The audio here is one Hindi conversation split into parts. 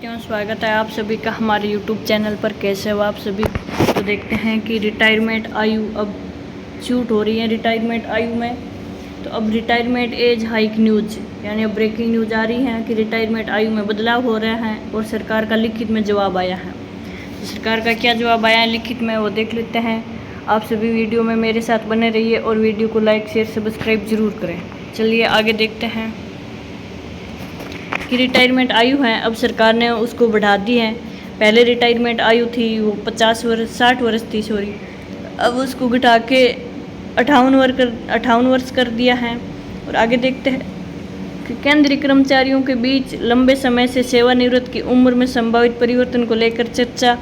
स्वागत है आप सभी का हमारे YouTube चैनल पर। कैसे हो आप सभी। तो देखते हैं कि रिटायरमेंट आयु अब शूट हो रही है रिटायरमेंट आयु में। तो अब रिटायरमेंट एज हाइक न्यूज यानी अब ब्रेकिंग न्यूज आ रही है कि रिटायरमेंट आयु में बदलाव हो रहा है और सरकार का लिखित में जवाब आया है। तो सरकार का क्या जवाब आया है लिखित में वो देख लेते हैं। आप सभी वीडियो में मेरे साथ बने रहिए और वीडियो को लाइक शेयर सब्सक्राइब जरूर करें। चलिए आगे देखते हैं कि रिटायरमेंट आयु है अब सरकार ने उसको बढ़ा दी है। पहले रिटायरमेंट आयु थी वो 60 वर्ष थी सॉरी, अब उसको घटा के 58 वर्ष कर दिया है। और आगे देखते हैं कि केंद्रीय कर्मचारियों के बीच लंबे समय से सेवानिवृत्त की उम्र में संभावित परिवर्तन को लेकर चर्चा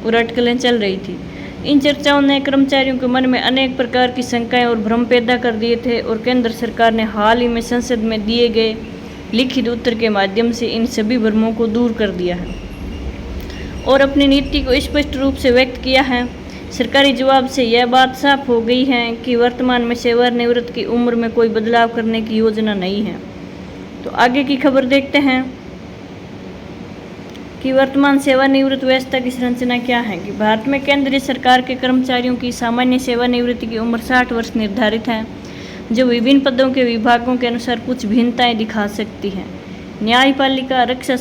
और अटकलें चल रही थी। इन चर्चाओं ने कर्मचारियों के मन में अनेक प्रकार की शंकाएं और भ्रम पैदा कर दिए थे और केंद्र सरकार ने हाल ही में संसद में दिए गए लिखित उत्तर के माध्यम से इन सभी भ्रमों को दूर कर दिया है और अपनी नीति को स्पष्ट रूप से व्यक्त किया है। सरकारी जवाब से यह बात साफ हो गई है कि वर्तमान में सेवानिवृत्त की उम्र में कोई बदलाव करने की योजना नहीं है। तो आगे की खबर देखते हैं कि वर्तमान सेवानिवृत्त व्यवस्था की संरचना क्या है। कि भारत में केंद्रीय सरकार के कर्मचारियों की सामान्य सेवानिवृत्ति की उम्र 60 वर्ष निर्धारित है, जो विभिन्न पदों के विभागों के अनुसार कुछ भिन्नताएं दिखा सकती हैं। न्यायपालिका, रक्षा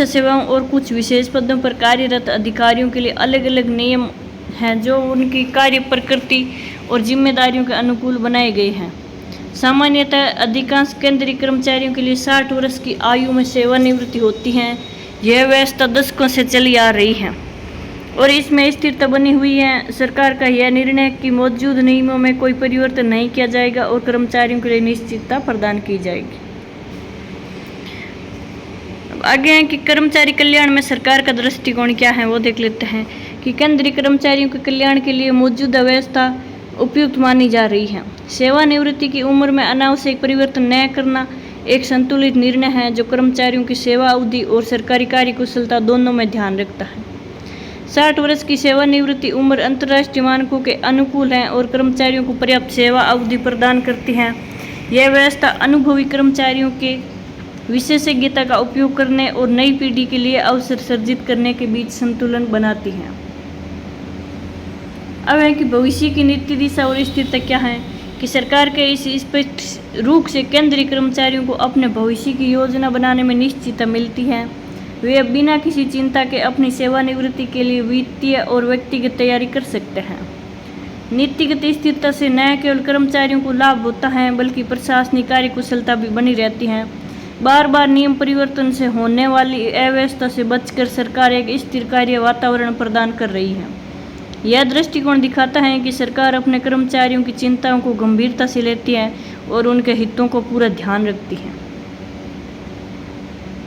सेवाओं और कुछ विशेष पदों पर कार्यरत अधिकारियों के लिए अलग अलग नियम हैं जो उनकी कार्य प्रकृति और जिम्मेदारियों के अनुकूल बनाए गए हैं। सामान्यतः अधिकांश केंद्रीय कर्मचारियों के लिए 60 वर्ष की आयु में सेवानिवृत्ति होती है। यह व्यवस्था दशकों से चली आ रही है और इसमें स्थिरता बनी हुई है। सरकार का यह निर्णय कि मौजूद नियमों में कोई परिवर्तन नहीं किया जाएगा और कर्मचारियों के लिए निश्चितता प्रदान की जाएगी। अब आगे है कि कर्मचारी कल्याण में सरकार का दृष्टिकोण क्या है वो देख लेते हैं। कि केंद्रीय कर्मचारियों के कल्याण के लिए मौजूदा व्यवस्था उपयुक्त मानी जा रही है। सेवानिवृत्ति की उम्र में अनावश्यक परिवर्तन न करना एक संतुलित निर्णय है जो कर्मचारियों की सेवा अवधि और सरकारी कार्यकुशलता दोनों में ध्यान रखता है। 60 वर्ष की सेवानिवृत्ति उम्र अंतर्राष्ट्रीय मानकों के अनुकूल है और कर्मचारियों को पर्याप्त सेवा अवधि प्रदान करती है। यह व्यवस्था अनुभवी कर्मचारियों के विशेषज्ञता का उपयोग करने और नई पीढ़ी के लिए अवसर सृजित करने के बीच संतुलन बनाती है। अब है कि भविष्य की नीति दिशा और स्थिरता क्या है। कि सरकार के इस स्पष्ट रूप से केंद्रीय कर्मचारियों को अपने भविष्य की योजना बनाने में निश्चितता मिलती है। वे अब बिना किसी चिंता के अपनी सेवानिवृत्ति के लिए वित्तीय और व्यक्तिगत तैयारी कर सकते हैं। नीतिगत स्थिरता से न केवल कर्मचारियों को लाभ होता है बल्कि प्रशासनिक कार्यकुशलता भी बनी रहती है। बार बार नियम परिवर्तन से होने वाली अव्यवस्था से बचकर सरकार एक स्थिर कार्य वातावरण प्रदान कर रही है। यह दृष्टिकोण दिखाता है कि सरकार अपने कर्मचारियों की चिंताओं को गंभीरता से लेती है और उनके हितों को पूरा ध्यान रखती है।